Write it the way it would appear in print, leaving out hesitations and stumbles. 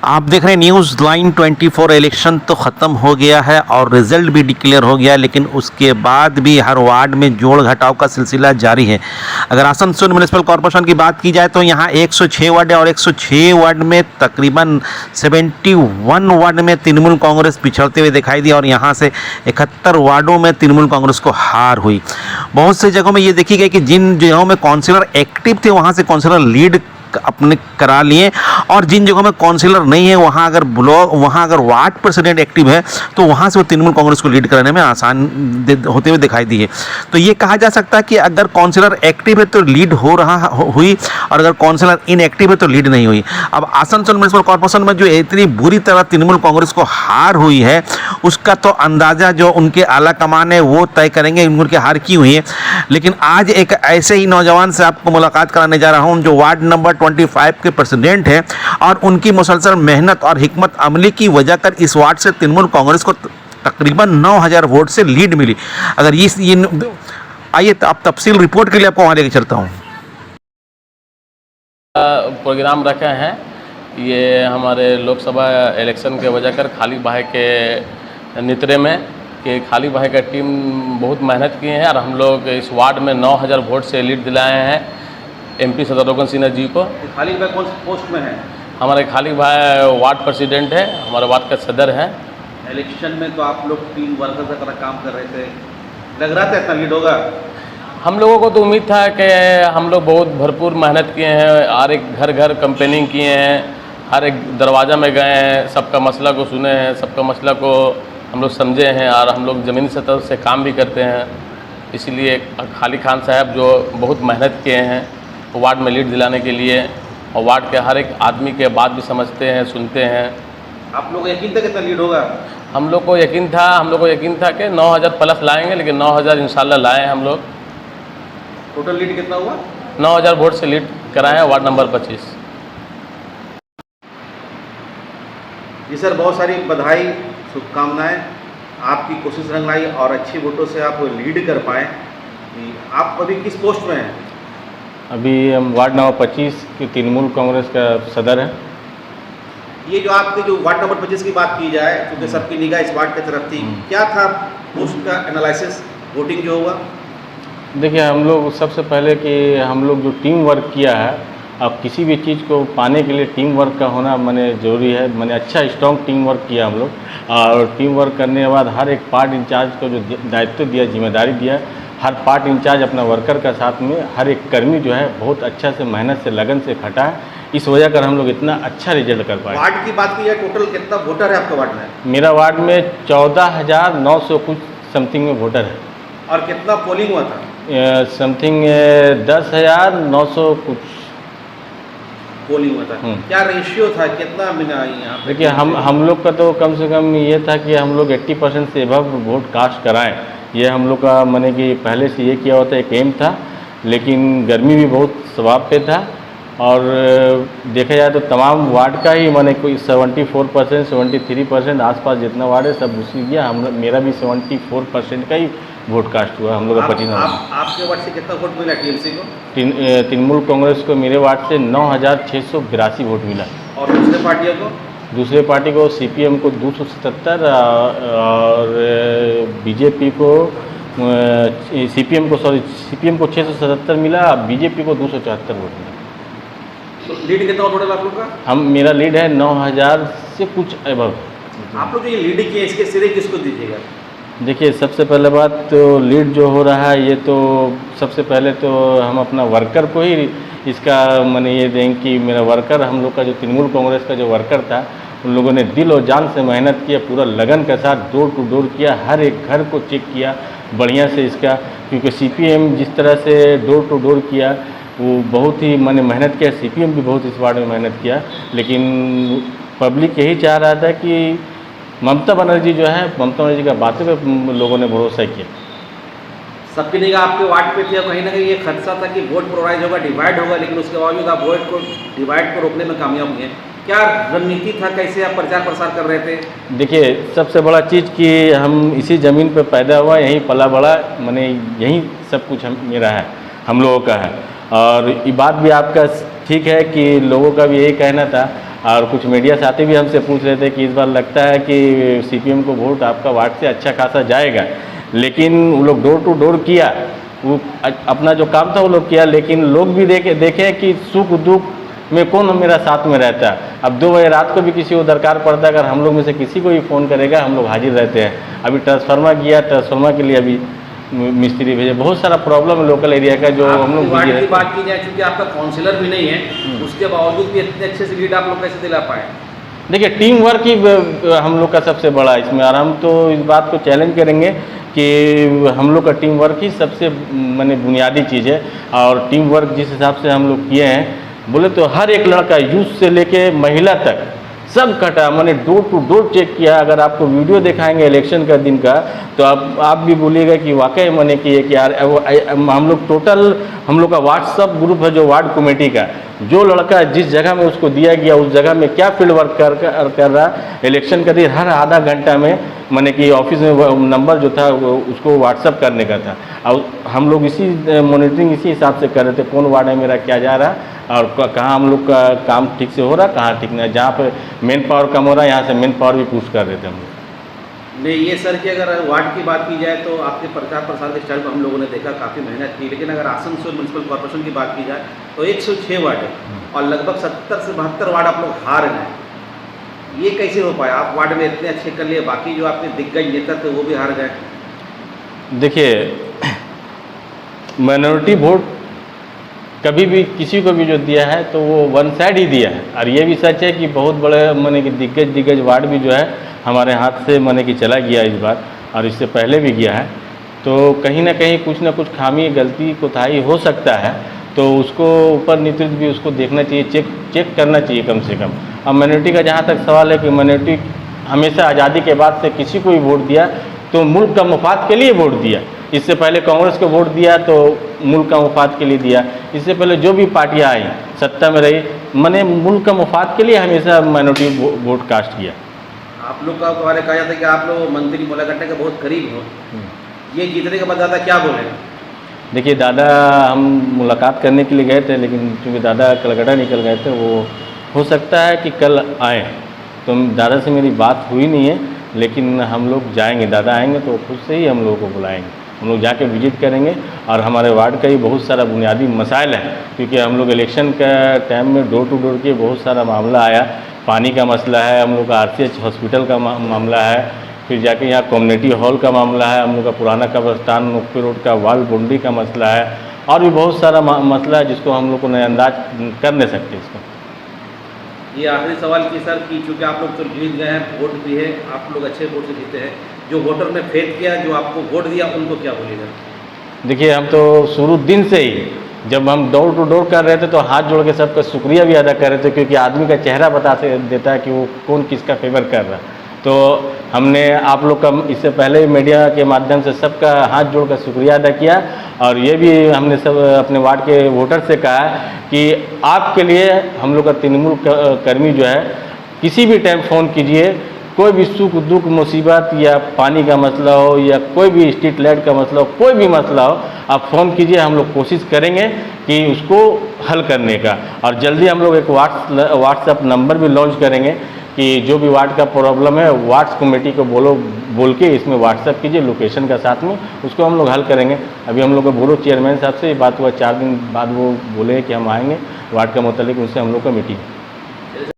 आप देख रहे हैं न्यूज़ लाइन 24। इलेक्शन तो ख़त्म हो गया है और रिज़ल्ट भी डिक्लेयर हो गया, लेकिन उसके बाद भी हर वार्ड में जोड़ घटाव का सिलसिला जारी है। अगर आसनसोल म्यूनिसिपल कॉर्पोरेशन की बात की जाए तो यहाँ 106 वार्ड है और 106 वार्ड में तकरीबन 71 वार्ड में तृणमूल कांग्रेस पिछड़ते हुए दिखाई दी और यहाँ से 71 वार्डों में तृणमूल कांग्रेस को हार हुई। बहुत से जगहों में ये देखी गई कि जिन जगहों में काउंसिलर एक्टिव थे वहाँ से काउंसिलर लीड अपने करा लिए और जिन जगहों में काउंसिलर नहीं है वहाँ अगर वार्ड प्रेसिडेंट एक्टिव है तो वहाँ से वो तृणमूल कांग्रेस को लीड कराने में आसान होते हुए दिखाई दी है। तो ये कहा जा सकता है कि अगर काउंसिलर एक्टिव है तो लीड हुई और अगर काउंसिलर इनएक्टिव है तो लीड नहीं हुई। अब आसनसोल म्यूनिसिपल कॉर्पोरेशन में जो इतनी बुरी तरह तृणमूल कांग्रेस को हार हुई है उसका तो अंदाज़ा जो उनके आला कमान है वो तय करेंगे उनकी हार की हुई है। लेकिन आज एक ऐसे ही नौजवान से आपको मुलाकात कराने जा रहा हूँ जो वार्ड नंबर 25 के प्रेसिडेंट हैं और उनकी मुसलसल मेहनत और हिकमत अमली की वजह कर इस वार्ड से तृणमूल कांग्रेस को तकरीबन 9000 वोट से लीड मिली। अगर ये आइए तो आप तफसील रिपोर्ट के लिए आपको वहाँ लेके चलता हूँ। प्रोग्राम रखे हैं ये हमारे लोकसभा इलेक्शन के वजह कर खाली भाई के नितरे में कि खाली भाई का टीम बहुत मेहनत किए हैं और हम लोग इस वार्ड में 9000 वोट से लीड दिलाए हैं एमपी शत्रुघ्न सिन्हा जी को। खाली भाई कौन पोस्ट में है? हमारे खाली भाई वार्ड प्रेसिडेंट है, हमारे वार्ड का सदर है। इलेक्शन में तो आप लोग टीम वर्कर की तरह काम कर रहे थे, लग रहा था इतना लीड होगा? हम लोगों को तो उम्मीद था कि हम लोग बहुत भरपूर मेहनत किए हैं, हर एक घर घर कंपेनिंग किए हैं, हर एक दरवाज़ा में गए हैं, सबका मसला को सुने हैं, सबका मसला को हम लोग समझे हैं और हम लोग ज़मीनी सतह से काम भी करते हैं। इसीलिए खाली खान साहब जो बहुत मेहनत किए हैं वार्ड में लीड दिलाने के लिए और वार्ड के हर एक आदमी के बात भी समझते हैं, सुनते हैं। आप लोग यकीन था कितना लीड होगा? हम लोग को यकीन था कि 9000 प्लस लाएंगे, लेकिन 9000 इंशाल्लाह लाए हम लोग। टोटल लीड कितना हुआ? 9000 वोट से लीड कराए हैं वार्ड नंबर 25। जी सर, बहुत सारी बधाई, शुभकामनाएं। आपकी कोशिश रंग लाई और अच्छी वोटों से आप लीड कर पाए। आप अभी किस पोस्ट में हैं? अभी हम वार्ड नंबर 25 की तृणमूल कांग्रेस का सदर है। ये जो आपके जो वार्ड नंबर 25 की बात की जाए, क्योंकि सबकी निगाह इस वार्ड की तरफ थी, क्या था पोस्ट का एनालिसिस, वोटिंग जो हुआ? देखिए, हम लोग सबसे पहले कि हम लोग जो टीम वर्क किया है, अब किसी भी चीज़ को पाने के लिए टीम वर्क का होना माने ज़रूरी है। माने अच्छा स्ट्रॉन्ग टीम वर्क किया हम लोग और टीम वर्क करने के बाद हर एक पार्ट इंचार्ज को जो दायित्व दिया, जिम्मेदारी दिया, हर पार्ट इंचार्ज अपना वर्कर का साथ में हर एक कर्मी जो है बहुत अच्छा से मेहनत से लगन से खटा है। इस वजह कर हम लोग इतना अच्छा रिजल्ट कर पाए। वार्ड की बात की जाए, टोटल कितना वोटर है आपका वार्ड में? मेरा वार्ड में 14,900 कुछ समथिंग में वोटर है। और कितना पोलिंग हुआ था? समथिंग 10,900 कुछ पोलिंग हुआ था। क्या रेशियो था, कितना मिला यहाँ? देखिए, हम लोग का तो कम से कम ये था कि हम लोग 80% से एबव वोट कास्ट कराएं। ये हम लोग का माने कि पहले से ये किया होता एक एम था, लेकिन गर्मी भी बहुत स्वभाव पे था और देखा जाए तो तमाम वार्ड का ही माने कोई 74% 73% आसपास जितना वार्ड है सब उसने किया। मेरा भी 74% का ही वोट कास्ट हुआ हम लोग का 25 नवंबर। आपके वार्ड से कितना वोट मिला टीएमसी को? तृणमूल कांग्रेस को मेरे वार्ड से 9,682 वोट मिला। और दूसरे पार्टियों को? दूसरे पार्टी को सीपीएम को 277 और बीजेपी को सीपीएम को 677 मिला, बीजेपी को 274 वोट मिला। तो लीड कितना टोटल आप लोग का? मेरा लीड है 9000 से कुछ एबव। आप लोग जो ये लीड किए इसके श्रेय किसको दीजिएगा? देखिए, सबसे पहले बात तो लीड जो हो रहा है ये तो सबसे पहले तो हम अपना वर्कर को ही इसका माने ये दें कि मेरा वर्कर, हम लोग का जो तृणमूल कांग्रेस का जो वर्कर था उन लोगों ने दिल और जान से मेहनत किया, पूरा लगन के साथ डोर टू डोर किया, हर एक घर को चेक किया बढ़िया से इसका। क्योंकि सीपीएम जिस तरह से डोर टू डोर किया वो बहुत ही माने मेहनत किया, सीपीएम भी बहुत इस वार्ड में मेहनत किया, लेकिन पब्लिक यही चाह रहा था कि ममता बनर्जी जो है, ममता बनर्जी का बातों पे लोगों ने भरोसा किया। सबकी निगाह आपके वार्ड पे थी और कहीं ना कहीं ये खदशा था कि वोट पोलराइज होगा, डिवाइड होगा, लेकिन उसके बावजूद आप वोट को डिवाइड को रोकने में कामयाब हुए। क्या रणनीति था, कैसे आप प्रचार प्रसार कर रहे थे? देखिए, सबसे बड़ा चीज़ कि हम इसी ज़मीन पे पैदा हुआ, यहीं पला बड़ा, माने यहीं सब कुछ मेरा है, हम लोगों का है। और ये बात भी आपका ठीक है कि लोगों का भी यही कहना था और कुछ मीडिया साथी भी हमसे पूछ रहे थे कि इस बार लगता है कि सीपीएम को वोट आपका वार्ड से अच्छा खासा जाएगा, लेकिन वो लोग डोर टू डोर किया, वो अपना जो काम था वो लोग किया, लेकिन लोग भी देखे कि सुख दुख में कौन मेरा साथ में रहता है। अब 2 बजे रात को भी किसी को दरकार पड़ता है, अगर हम लोग में से किसी को भी फ़ोन करेगा हम लोग हाजिर रहते हैं। अभी ट्रांसफार्मर किया, ट्रांसफार्मर के लिए अभी मिस्त्री भेजे, बहुत सारा प्रॉब्लम है लोकल एरिया का जो हम लोग वार्ड की बात की जाए, चूँकि आपका काउंसिलर भी नहीं है, उसके बावजूद भी इतने अच्छे से लीड आप लोग कैसे दिला पाए? देखिए टीम वर्क ही हम लोग का सबसे बड़ा इसमें, और हम तो इस बात को चैलेंज करेंगे कि हम लोग का टीम वर्क ही सबसे माने बुनियादी चीज़ है। और टीम वर्क जिस हिसाब से हम लोग किए हैं, बोले तो हर एक लड़का यूथ से लेके महिला तक सब कटा, मैंने डोर टू डोर चेक किया। अगर आपको वीडियो दिखाएंगे इलेक्शन का दिन का तो आप भी बोलिएगा कि वाकई मैंने किए कि यार हम लोग टोटल, हम लोग का व्हाट्सअप ग्रुप है जो वार्ड कमेटी का, जो लड़का जिस जगह में उसको दिया गया उस जगह में क्या फील्ड वर्क कर रहा, इलेक्शन का दिन हर आधा घंटा में मैंने कि ऑफिस में नंबर जो था उसको व्हाट्सअप करने का था। और हम लोग इसी मॉनिटरिंग इसी हिसाब से कर रहे थे, कौन वार्ड है मेरा क्या जा रहा और कहाँ हम लोग का काम ठीक से हो रहा, कहाँ ठीक नहीं, जहाँ पे मेन पावर कम हो रहा है यहाँ से मेन पावर भी पुश कर रहे थे हम लोग। नहीं, ये सर कि अगर वार्ड की बात की जाए तो आपके प्रचार प्रसार के स्टाइल को हम लोगों ने देखा, काफ़ी मेहनत की, लेकिन अगर आसनसोल म्यूनसिपल कॉर्पोरेशन की बात की जाए तो 106 वार्ड है और लगभग 70 से 72 वार्ड आप लोग हार गए। ये कैसे हो पाया? आप वार्ड में इतने अच्छे कर लिए, बाकी जो आपके दिग्गज नेता थे वो भी हार गए। देखिए माइनॉरिटी वोट कभी भी किसी को भी जो दिया है तो वो वन साइड ही दिया है। और ये भी सच है कि बहुत बड़े माने कि दिग्गज वार्ड भी जो है हमारे हाथ से माने कि चला गया इस बार, और इससे पहले भी गया है। तो कहीं ना कहीं कुछ ना कुछ खामी गलती कोताही हो सकता है, तो उसको ऊपर नेतृत्व भी उसको देखना चाहिए, चेक करना चाहिए कम से कम। अब माइनॉरिटी का जहाँ तक सवाल है कि माइनॉरिटी हमेशा आज़ादी के बाद से किसी को भी वोट दिया तो मुल्क का मुफाद के लिए वोट दिया। इससे पहले कांग्रेस को वोट दिया तो मुल्क का मुफाद के लिए दिया। इससे पहले जो भी पार्टियां आई सत्ता में रही, मैंने मुल्क का मुफाद के लिए हमेशा माइनॉरिटी वोट कास्ट किया। आप लोग का बारे कहा जाता है कि आप लोग मंत्री मुलाकात के बहुत करीब हो, ये जीतने के बाद दादा क्या बोले? देखिए दादा, हम मुलाकात करने के लिए गए थे, लेकिन चूँकि दादा कलकत्ता निकल गए थे, वो हो सकता है कि कल आए, तो दादा से मेरी बात हुई नहीं है, लेकिन हम लोग जाएंगे। दादा आएंगे तो खुद से ही हम लोगों को बुलाएंगे, हम लोग जाके विजिट करेंगे। और हमारे वार्ड का ही बहुत सारा बुनियादी मसाइल है, क्योंकि हम लोग इलेक्शन का टाइम में डोर टू डोर के बहुत सारा मामला आया। पानी का मसला है, हम लोग का RCH हॉस्पिटल का मामला है, फिर जाके यहाँ कम्युनिटी हॉल का मामला है, हम लोग का पुराना कब्रस्तान मुक्ति रोड का वाल बाउंड्री का मसला है, और भी बहुत सारा मसला है जिसको हम लोग को नज़रअंदाज कर नहीं सकते इसको। ये आखिरी सवाल की सर कि चूँकि आप लोग तो जीत गए हैं, वोट भी है, आप लोग अच्छे वोट से जीते हैं, जो वोटर ने फेथ किया, जो आपको वोट दिया, उनको क्या बोलिएगा? देखिए हम तो शुरू दिन से ही जब हम डोर टू डोर कर रहे थे तो हाथ जोड़ के सबका शुक्रिया भी अदा कर रहे थे, क्योंकि आदमी का चेहरा बता देता है कि वो कौन किसका फेवर कर रहा है। तो हमने आप लोग का इससे पहले मीडिया के माध्यम से सबका हाथ जोड़कर शुक्रिया अदा किया, और ये भी हमने सब अपने वार्ड के वोटर से कहा कि आपके लिए हम लोग का तृणमूल कर्मी जो है किसी भी टाइम फ़ोन कीजिए, कोई भी सुख दुख मुसीबत या पानी का मसला हो या कोई भी स्ट्रीट लाइट का मसला हो, कोई भी मसला हो, आप फ़ोन कीजिए, हम लोग कोशिश करेंगे कि उसको हल करने का। और जल्दी हम लोग एक व्हाट्सएप नंबर भी लॉन्च करेंगे कि जो भी वार्ड का प्रॉब्लम है वार्ड कमेटी को बोल के इसमें व्हाट्सएप कीजिए लोकेशन का साथ में, उसको हम लोग हल करेंगे। अभी हम लोग का ब्यूरो चेयरमैन साहब से बात हुआ, 4 दिन बाद वो बोले कि हम आएंगे वार्ड का मुतालिक, उनसे हम लोग का मीटिंग